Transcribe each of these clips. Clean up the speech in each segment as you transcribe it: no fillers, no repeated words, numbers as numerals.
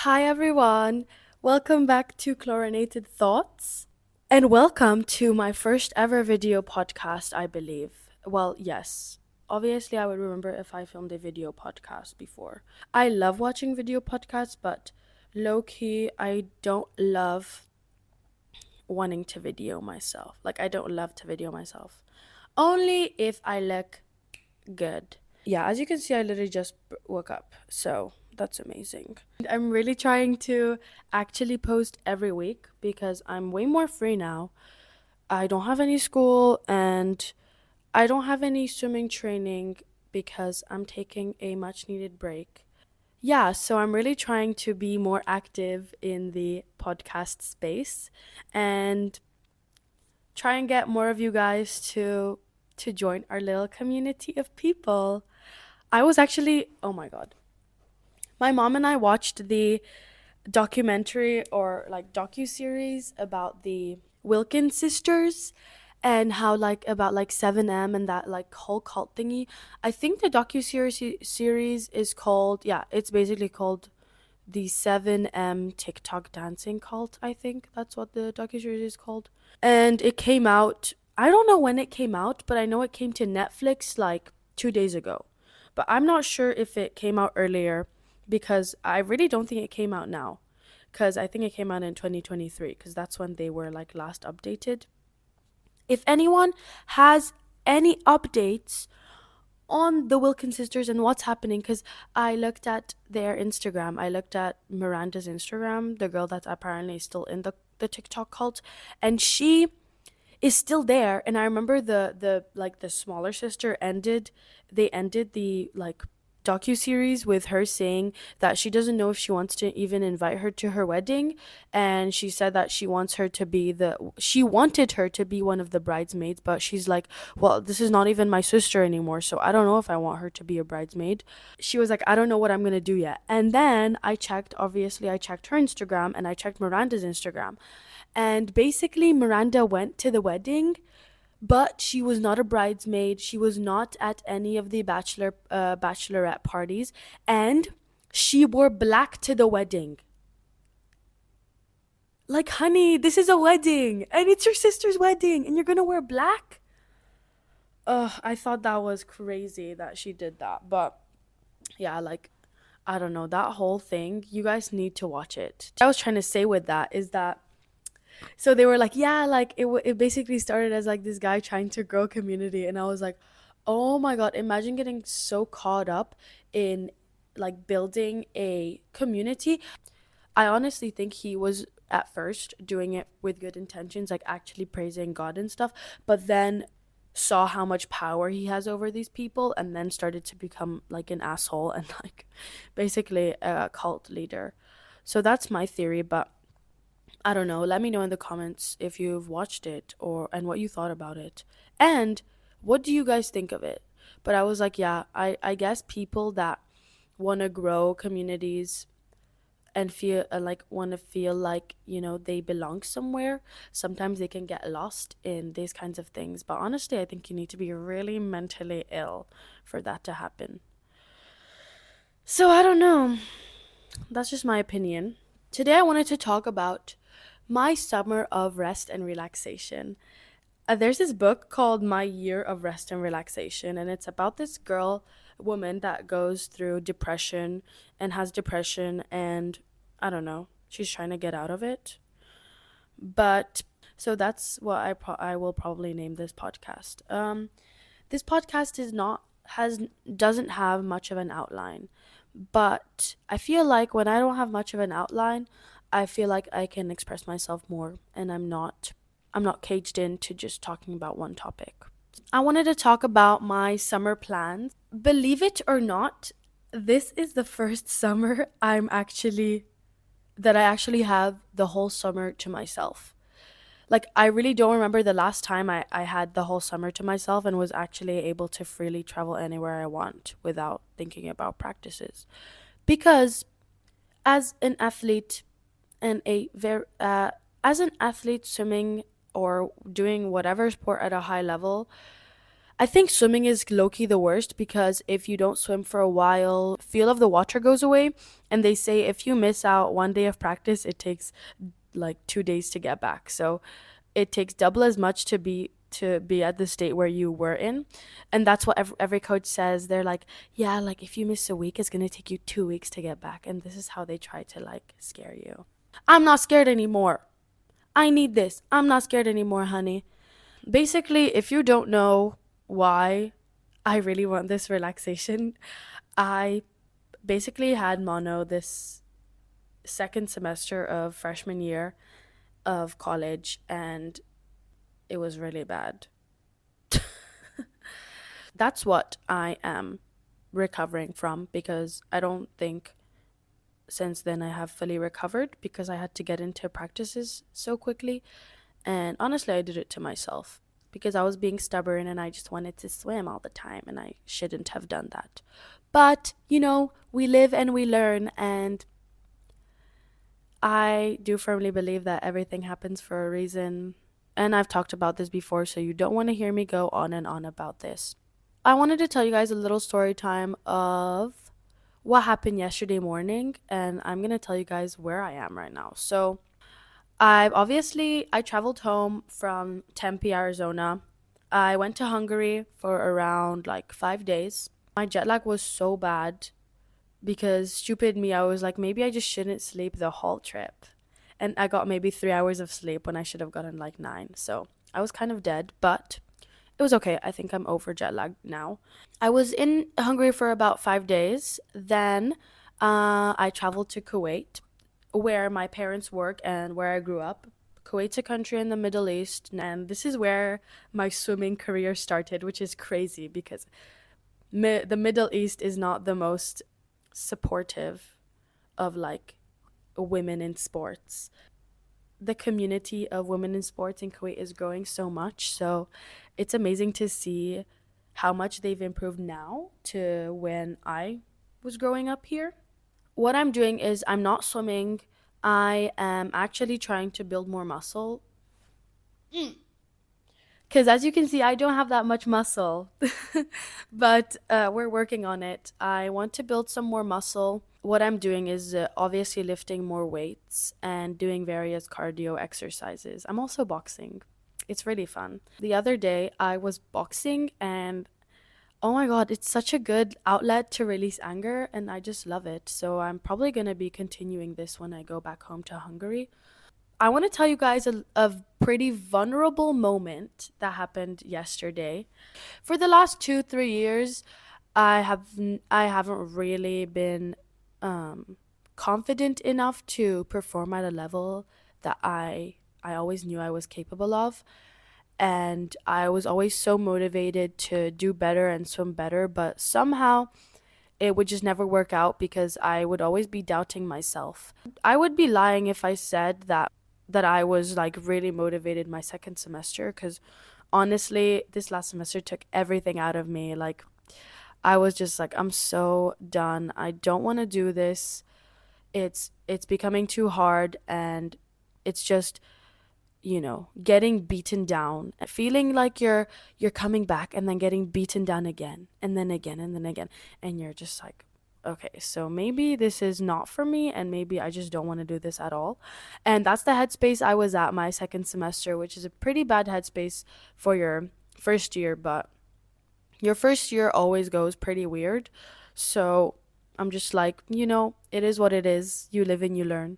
Hi everyone, welcome back to Chlorinated Thoughts, and welcome to my first ever video podcast, I believe. Well, yes, obviously, I would remember if I filmed a video podcast before. I love watching video podcasts, but low key, I don't love wanting to video myself. Like, I don't love to video myself. Only if I look good. Yeah, as you can see, I literally just woke up, so that's amazing. I'm really trying to actually post every week because I'm way more free now. I don't have any school and I don't have any swimming training because I'm taking a much needed break. Yeah, so I'm really trying to be more active in the podcast space and try and get more of you guys to join our little community of people. I was actually, oh my god. My mom and I watched the documentary or like docu-series about the Wilkins sisters and how like about like 7M and that like whole cult thingy. I think the docu-series is called, yeah, it's basically called the 7M TikTok dancing cult. I think that's what the docu-series is called. And it came out, I don't know when it came out, but I know it came to Netflix like 2 days ago. But I'm not sure if it came out earlier because I really don't think it came out now. Because I think it came out in 2023 because that's when they were like last updated. If anyone has any updates on the Wilkins sisters and what's happening, because I looked at their Instagram, I looked at Miranda's Instagram, the girl that's apparently still in the TikTok cult, and she is still there. And I remember the like the smaller sister ended the like docu-series with her saying that she doesn't know if she wants to even invite her to her wedding, and she said that she wanted her to be one of the bridesmaids, but she's like, well, this is not even my sister anymore, so I don't know if I want her to be a bridesmaid. She was like, I don't know what I'm going to do yet. And then I checked her Instagram and I checked Miranda's Instagram, and basically Miranda went to the wedding, but she was not a bridesmaid. She was not at any of the bachelorette parties, and she wore black to the wedding. Like, honey, this is a wedding, and it's your sister's wedding, and you're gonna wear black? Ugh, I thought that was crazy that she did that. But yeah, like, I don't know, that whole thing, you guys need to watch it. What I was trying to say with that is that, so they were like, yeah, like it basically started as like this guy trying to grow community, and I was like, oh my god, imagine getting so caught up in like building a community. I honestly think he was at first doing it with good intentions, like actually praising God and stuff, but then saw how much power he has over these people and then started to become like an asshole and like basically a cult leader. So that's my theory, but I don't know. Let me know in the comments if you've watched it or and what you thought about it. And what do you guys think of it? But I was like, yeah, I guess people that want to grow communities and feel like want to feel like, they belong somewhere, sometimes they can get lost in these kinds of things. But honestly, I think you need to be really mentally ill for that to happen. So I don't know. That's just my opinion. Today I wanted to talk about my summer of rest and relaxation. There's this book called My Year of Rest and Relaxation, and it's about this woman that goes through depression and has depression, and I don't know, she's trying to get out of it. But so that's what I will probably name this podcast. This podcast is not has doesn't have much of an outline, but I feel like when I don't have much of an outline, I feel like I can express myself more, and I'm not caged into just talking about one topic. I wanted to talk about my summer plans. Believe it or not, this is the first summer I actually have the whole summer to myself. Like, I really don't remember the last time I had the whole summer to myself and was actually able to freely travel anywhere I want without thinking about practices. Because as an athlete and as an athlete swimming or doing whatever sport at a high level, I think swimming is low-key the worst because if you don't swim for a while, feel of the water goes away. And they say if you miss out one day of practice, it takes like 2 days to get back. So it takes double as much to be at the state where you were in. And that's what every coach says. They're like, yeah, like if you miss a week, it's going to take you 2 weeks to get back. And this is how they try to like scare you. I'm not scared anymore. I need this. I'm not scared anymore, honey. Basically, if you don't know why I really want this relaxation, I basically had mono this second semester of freshman year of college, and it was really bad. That's what I am recovering from because I don't think since then I have fully recovered because I had to get into practices so quickly. And honestly, I did it to myself because I was being stubborn and I just wanted to swim all the time and I shouldn't have done that. But, we live and we learn, and I do firmly believe that everything happens for a reason. And I've talked about this before, so you don't want to hear me go on and on about this. I wanted to tell you guys a little story time of what happened yesterday morning, and I'm going to tell you guys where I am right now. So, I traveled home from Tempe, Arizona. I went to Hungary for around like 5 days. My jet lag was so bad because stupid me, I was like maybe I just shouldn't sleep the whole trip. And I got maybe 3 hours of sleep when I should have gotten like 9. So, I was kind of dead, but it was okay. I think I'm over jet lag now. I was in Hungary for about 5 days. Then I traveled to Kuwait, where my parents work and where I grew up. Kuwait's a country in the Middle East, and this is where my swimming career started, which is crazy because the Middle East is not the most supportive of like women in sports. The community of women in sports in Kuwait is growing so much, so it's amazing to see how much they've improved now to when I was growing up here. What I'm doing is I'm not swimming. I am actually trying to build more muscle because as you can see, I don't have that much muscle, but we're working on it. I want to build some more muscle. What I'm doing is obviously lifting more weights and doing various cardio exercises. I'm also boxing. It's really fun. The other day, I was boxing, and oh my god, it's such a good outlet to release anger, and I just love it. So I'm probably going to be continuing this when I go back home to Hungary. I want to tell you guys a pretty vulnerable moment that happened yesterday. For the last 2 3 years, I haven't really been confident enough to perform at a level that I always knew I was capable of, and I was always so motivated to do better and swim better, but somehow it would just never work out because I would always be doubting myself. I would be lying if I said that I was like really motivated my second semester cuz honestly, this last semester took everything out of me. Like I was just like I'm so done. I don't want to do this. It's becoming too hard, and it's just getting beaten down, feeling like you're coming back and then getting beaten down again and then again and then again, and you're just like, okay, so maybe this is not for me and maybe I just don't want to do this at all. And that's the headspace I was at my second semester, which is a pretty bad headspace for your first year, but your first year always goes pretty weird. So I'm just like, it is what it is. You live and you learn.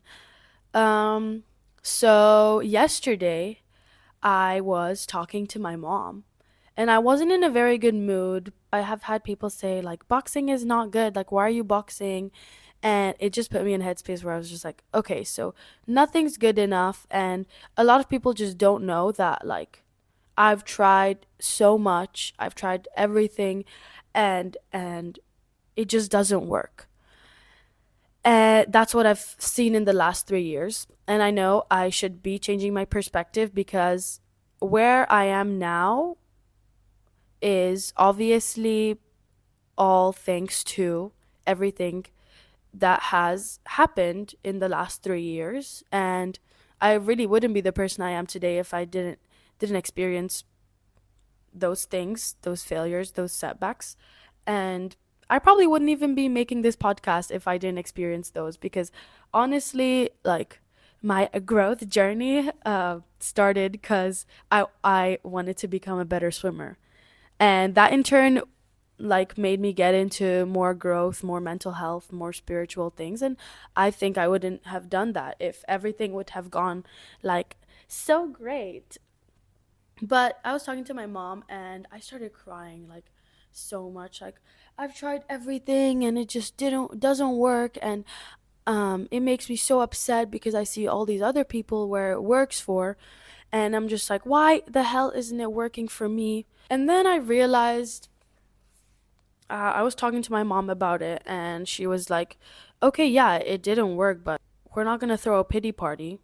um so yesterday I was talking to my mom, and I wasn't in a very good mood. I have had people say, like, boxing is not good. Like, why are you boxing? And it just put me in a headspace where I was just like, okay, so nothing's good enough. And a lot of people just don't know that, like, I've tried so much, I've tried everything, and it just doesn't work. And that's what I've seen in the last 3 years. And I know I should be changing my perspective because where I am now is obviously all thanks to everything that has happened in the last 3 years. And I really wouldn't be the person I am today if I didn't experience those things, those failures, those setbacks. And I probably wouldn't even be making this podcast if I didn't experience those, because honestly, like, my growth journey started because I wanted to become a better swimmer. And that in turn like made me get into more growth, more mental health, more spiritual things. And I think I wouldn't have done that if everything would have gone like so great. But I was talking to my mom and I started crying like so much. Like, I've tried everything and it just didn't doesn't work. And it makes me so upset because I see all these other people where it works for, and I'm just like, why the hell isn't it working for me? And then I realized, I was talking to my mom about it, and she was like, okay, yeah, it didn't work, but we're not gonna throw a pity party.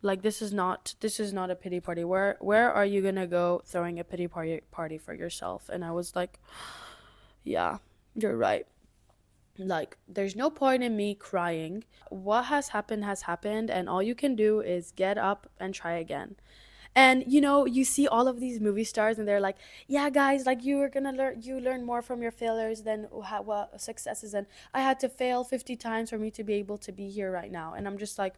Like, this is not a pity party. Where are you gonna go throwing a pity party for yourself? And I was like, yeah, you're right. Like, there's no point in me crying. What has happened, and all you can do is get up and try again. And you see all of these movie stars and they're like, yeah, guys, like, you learn more from your failures than what successes. And I had to fail 50 times for me to be able to be here right now. And I'm just like,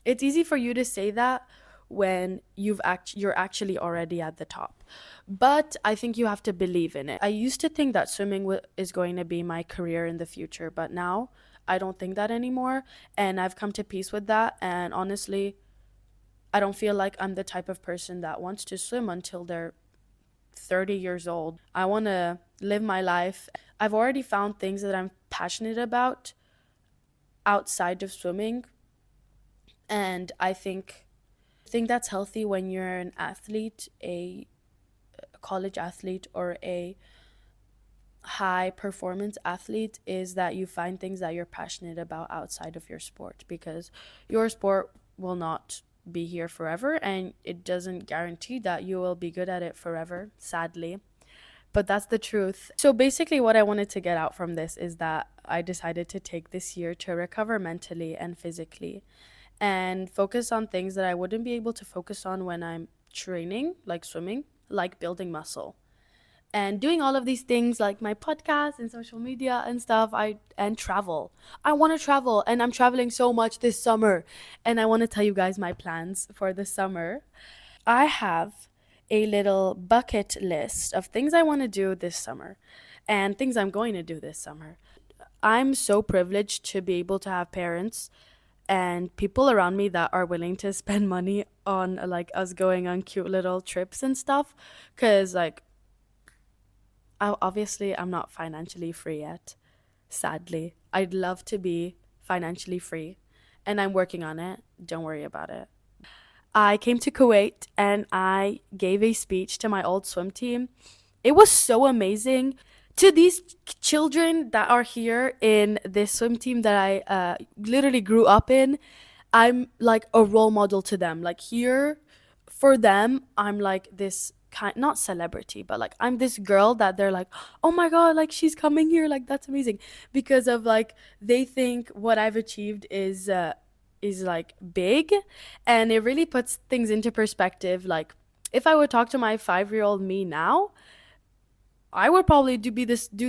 it's easy for you to say that when you're actually already at the top. But I think you have to believe in it. I used to think that swimming is going to be my career in the future, but now I don't think that anymore. And I've come to peace with that. And honestly, I don't feel like I'm the type of person that wants to swim until they're 30 years old. I want to live my life. I've already found things that I'm passionate about outside of swimming, and I think that's healthy when you're an athlete, a college athlete or a high performance athlete, is that you find things that you're passionate about outside of your sport, because your sport will not be here forever and it doesn't guarantee that you will be good at it forever, sadly. But that's the truth. So basically, what I wanted to get out from this is that I decided to take this year to recover mentally and physically and focus on things that I wouldn't be able to focus on when I'm training, like swimming, like building muscle and doing all of these things like my podcast and social media and stuff. I and travel. I want to travel, and I'm traveling so much this summer. And I want to tell you guys my plans for the summer. I have a little bucket list of things I want to do this summer and things I'm going to do this summer. I'm so privileged to be able to have parents and people around me that are willing to spend money on like us going on cute little trips and stuff, cuz like, obviously I'm not financially free yet. Sadly, I'd love to be financially free, and I'm working on it. Don't worry about it. I came to Kuwait and I gave a speech to my old swim team. It was so amazing. To these children that are here in this swim team that I literally grew up in, I'm like a role model to them. Like, here, for them, I'm like this kind, not celebrity, but like I'm this girl that they're like, oh my god, like she's coming here, like that's amazing, because of like they think what I've achieved is like big, and it really puts things into perspective. Like, if I would talk to my 5-year-old me now, I would probably do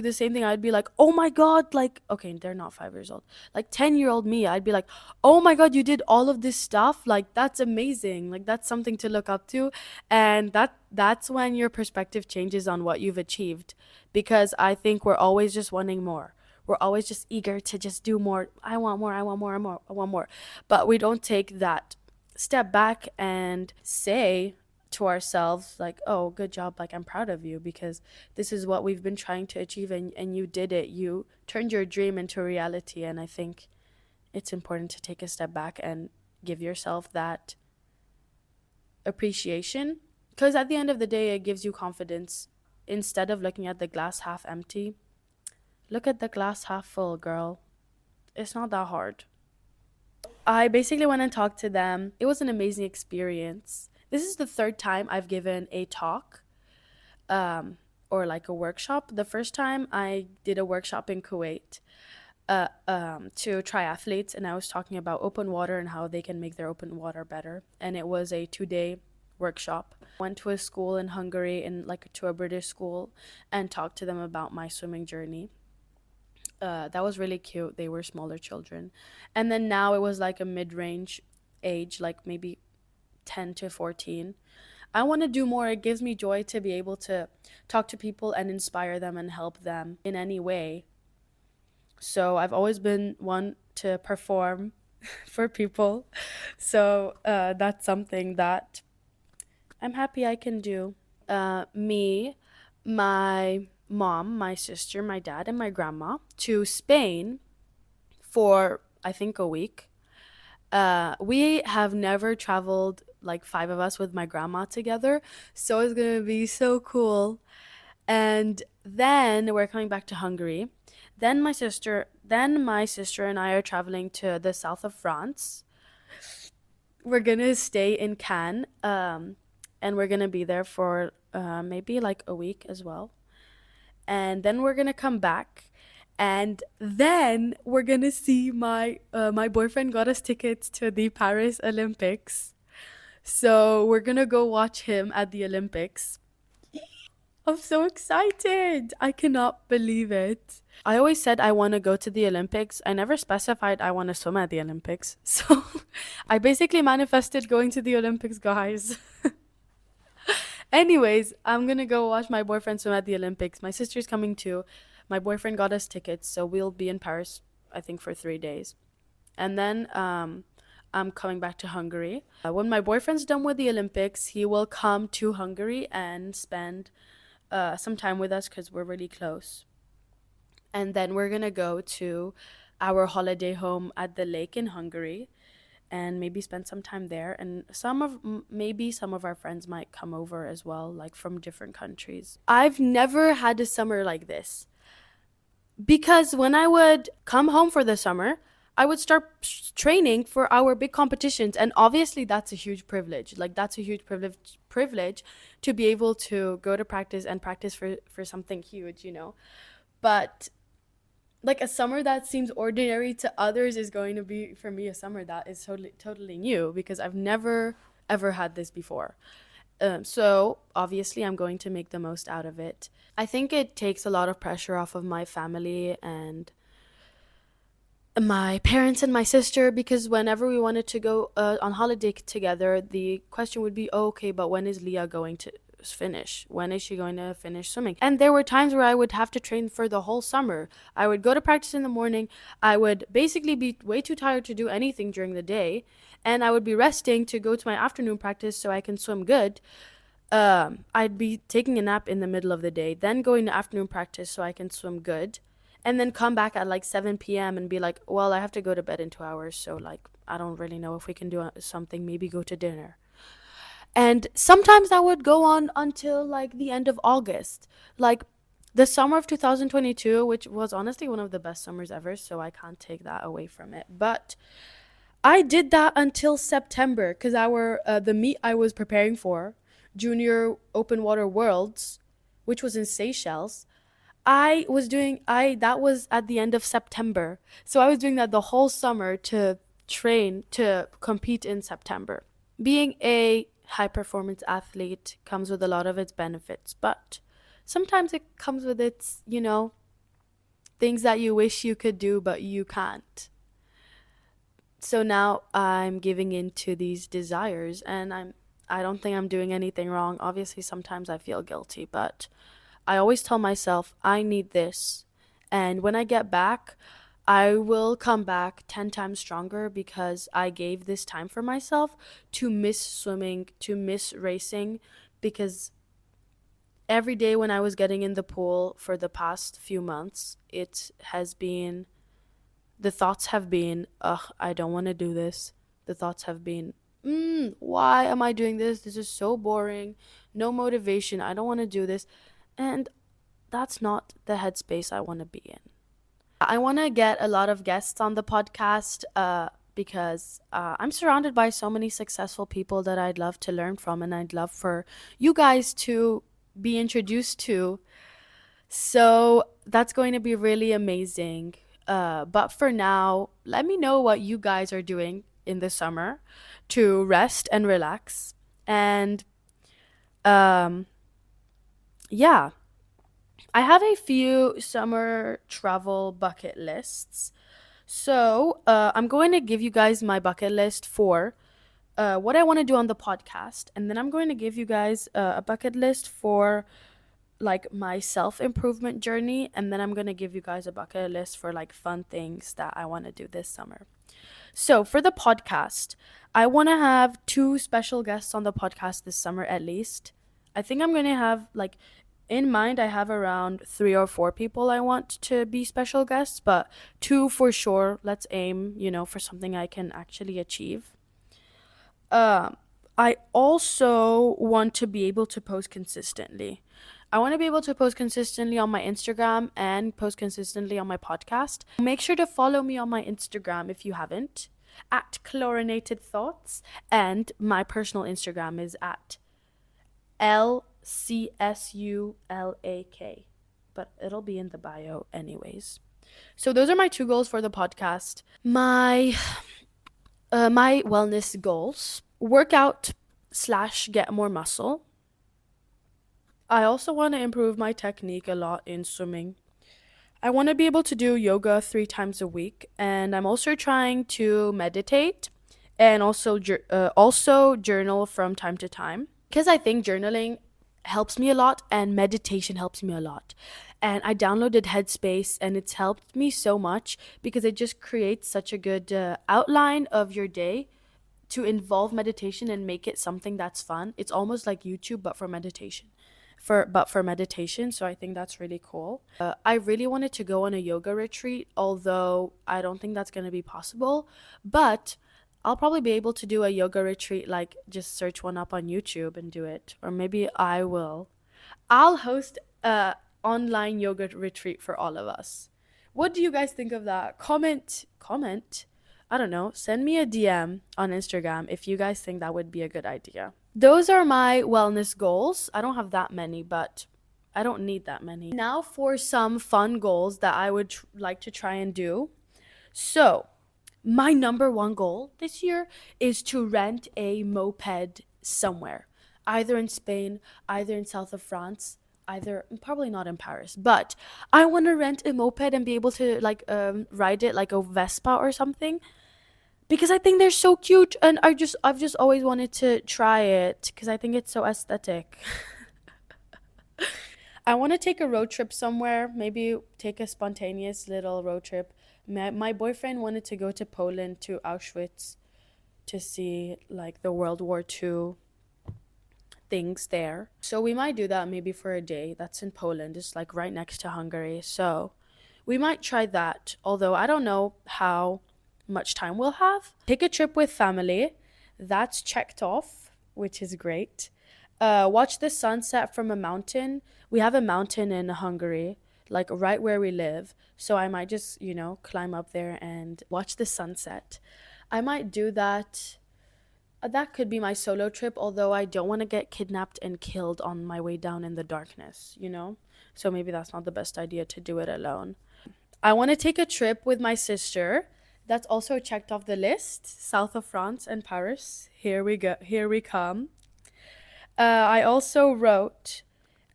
the same thing. I'd be like, "Oh my god!" Like, okay, they're not 5 years old. Like 10-year-old me, I'd be like, "Oh my god, you did all of this stuff! Like, that's amazing! Like, that's something to look up to." And that's when your perspective changes on what you've achieved, because I think we're always just wanting more. We're always just eager to just do more. I want more. I want more. I want more. I want more. But we don't take that step back and say to ourselves like, oh, good job, like I'm proud of you, because this is what we've been trying to achieve, and you did it. You turned your dream into reality. And I think it's important to take a step back and give yourself that appreciation, because at the end of the day it gives you confidence. Instead of looking at the glass half empty, look at the glass half full, girl. It's not that hard. I basically went and talked to them. It was an amazing experience. This is the third time I've given a talk, or like a workshop. The first time I did a workshop in Kuwait, to triathletes, and I was talking about open water and how they can make their open water better. And it was a 2 day workshop. Went to a school in Hungary, in like to a British school, and talked to them about my swimming journey. That was really cute. They were smaller children. And then now it was like a mid-range age, like maybe 10 to 14. I want to do more. It gives me joy to be able to talk to people and inspire them and help them in any way. So I've always been one to perform for people. So that's something that I'm happy I can do. Me, my mom, my sister, my dad, and my grandma to Spain for I think a week. We have never traveled like five of us with my grandma together, so it's gonna be so cool. And then we're coming back to Hungary. Then my sister and I are traveling to the south of France. We're gonna stay in Cannes, and we're gonna be there for maybe like a week as well. And then we're gonna come back, and then we're gonna see my boyfriend got us tickets to the Paris Olympics. So we're gonna go watch him at the Olympics. I'm so excited. I cannot believe it. I always said I want to go to the Olympics. I never specified I want to swim at the Olympics. So I basically manifested going to the Olympics, guys. Anyways, I'm going to go watch my boyfriend swim at the Olympics. My sister's coming too. My boyfriend got us tickets, so we'll be in Paris, I think, for 3 days. And then I'm coming back to Hungary. When my boyfriend's done with the Olympics, he will come to Hungary and spend some time with us because we're really close. And then we're gonna go to our holiday home at the lake in Hungary and maybe spend some time there. And maybe some of our friends might come over as well, like from different countries. I've never had a summer like this because when I would come home for the summer, I would start training for our big competitions, and obviously that's a huge privilege. Like that's a huge privilege to be able to go to practice and practice for something huge. But like a summer that seems ordinary to others is going to be for me a summer that is totally new because I've never ever had this before. So obviously I'm going to make the most out of it. I think it takes a lot of pressure off of my family and my parents and my sister because whenever we wanted to go on holiday together, the question would be, oh, okay, but when is Leah going to finish? When is she going to finish swimming? And there were times where I would have to train for the whole summer. I would go to practice in the morning. I would basically be way too tired to do anything during the day. And I would be resting to go to my afternoon practice so I can swim good. I'd be taking a nap in the middle of the day, then going to afternoon practice so I can swim good, and then come back at like 7 p.m. and be like, well, I have to go to bed in 2 hours, so like, I don't really know if we can do something, maybe go to dinner. And sometimes that would go on until like the end of August. Like the summer of 2022, which was honestly one of the best summers ever, so I can't take that away from it. But I did that until September because our the meet I was preparing for, Junior Open Water Worlds, which was in Seychelles, I that was at the end of September. So I was doing that the whole summer to train to compete in September. Being a high performance athlete comes with a lot of its benefits, but sometimes it comes with its things that you wish you could do but you can't. So now I'm giving in to these desires, and I don't think I'm doing anything wrong. Obviously sometimes I feel guilty, but I always tell myself I need this. And when I get back, I will come back 10 times stronger because I gave this time for myself to miss swimming, to miss racing, because every day when I was getting in the pool for the past few months, the thoughts have been, ugh, I don't want to do this. The thoughts have been, why am I doing this? This is so boring. No motivation. I don't want to do this. And that's not the headspace I want to be in. I want to get a lot of guests on the podcast because I'm surrounded by so many successful people that I'd love to learn from and I'd love for you guys to be introduced to. So that's going to be really amazing. But for now, let me know what you guys are doing in the summer to rest and relax. And um, yeah, I have a few summer travel bucket lists. So I'm going to give you guys my bucket list for what I want to do on the podcast. And then I'm going to give you guys a bucket list for like my self improvement journey. And then I'm going to give you guys a bucket list for like fun things that I want to do this summer. So for the podcast, I want to have two special guests on the podcast this summer at least. I think I'm going to have like in mind, I have around 3 or 4 people I want to be special guests, but two for sure. Let's aim, for something I can actually achieve. Um, I also want to be able to post consistently. I want to be able to post consistently on my Instagram and post consistently on my podcast. Make sure to follow me on my Instagram if you haven't, at Chlorinated Thoughts, and my personal Instagram is at LCSULAK. But it'll be in the bio anyways. So those are my two goals for the podcast. My wellness goals: workout slash get more muscle. I also want to improve my technique a lot in swimming. I want to be able to do yoga 3 times a week, and I'm also trying to meditate and also journal from time to time because I think journaling helps me a lot and meditation helps me a lot. And I downloaded Headspace and it's helped me so much because it just creates such a good outline of your day to involve meditation and make it something that's fun. It's almost like YouTube but for meditation. For meditation, so I think that's really cool. I really wanted to go on a yoga retreat, although I don't think that's going to be possible, but I'll probably be able to do a yoga retreat, like just search one up on YouTube and do it, or maybe I'll host a online yoga retreat for all of us. What do you guys think of that? Comment. I don't know. Send me a DM on Instagram if you guys think that would be a good idea. Those are my wellness goals. I don't have that many, but I don't need that many. Now for some fun goals that I would like to try and do. So, my number one goal this year is to rent a moped somewhere, either in Spain, either in south of France, either probably not in Paris, but I want to rent a moped and be able to like ride it like a Vespa or something because I think they're so cute and I've just always wanted to try it because I think it's so aesthetic. I want to take a road trip somewhere, maybe take a spontaneous little road trip. My boyfriend wanted to go to Poland, to Auschwitz, to see like the World War II things there. So we might do that maybe for a day. That's in Poland. It's like right next to Hungary. So we might try that, although I don't know how much time we'll have. Take a trip with family. That's checked off, which is great. Watch the sunset from a mountain. We have a mountain in Hungary, like right where we live. So I might just, climb up there and watch the sunset. I might do that. That could be my solo trip, although I don't want to get kidnapped and killed on my way down in the darkness. So maybe that's not the best idea to do it alone. I want to take a trip with my sister. That's also checked off the list. South of France and Paris. Here we go. Here we come. I also wrote,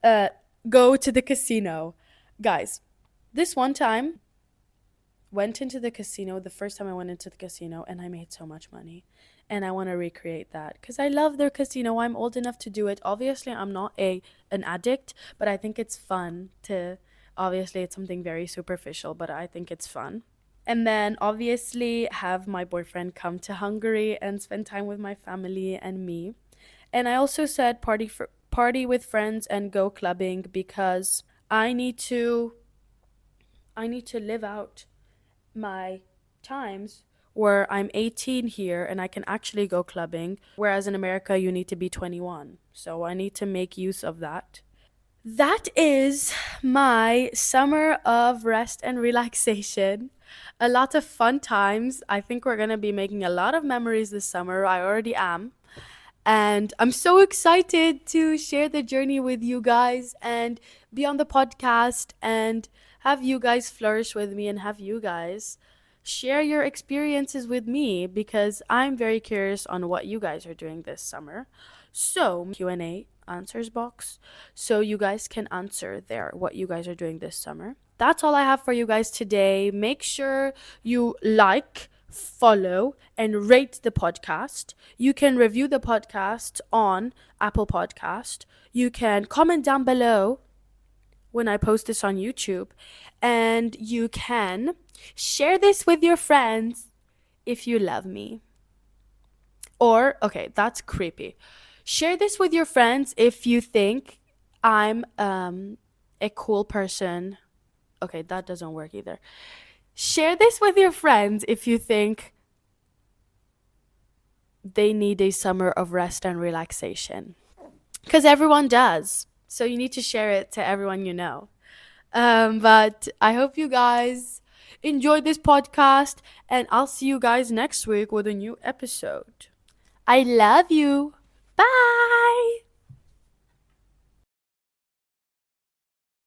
uh, go to the casino. Guys, this one time, went into the casino, the first time I went into the casino, and I made so much money. And I want to recreate that because I love their casino. I'm old enough to do it. Obviously, I'm not an addict, but I think it's fun to. Obviously, it's something very superficial, but I think it's fun. And then obviously have my boyfriend come to Hungary and spend time with my family and me. And I also said party with friends and go clubbing because I need to live out my times where I'm 18 here and I can actually go clubbing, whereas in America you need to be 21. So I need to make use of that. That is my summer of rest and relaxation. A lot of fun times. I think we're going to be making a lot of memories this summer. I already am. And I'm so excited to share the journey with you guys and be on the podcast and have you guys flourish with me and have you guys share your experiences with me because I'm very curious on what you guys are doing this summer. So, Q&A answers box so you guys can answer there what you guys are doing this summer. That's all I have for you guys today. Make sure you like, follow, and rate the podcast. You can review the podcast on Apple Podcast. You can comment down below when I post this on YouTube. And you can share this with your friends if you love me. Or, okay, that's creepy. Share this with your friends if you think I'm a cool person. Okay, that doesn't work either. Share this with your friends if you think they need a summer of rest and relaxation. Because everyone does. So you need to share it to everyone you know. But I hope you guys enjoyed this podcast, and I'll see you guys next week with a new episode. I love you. Bye.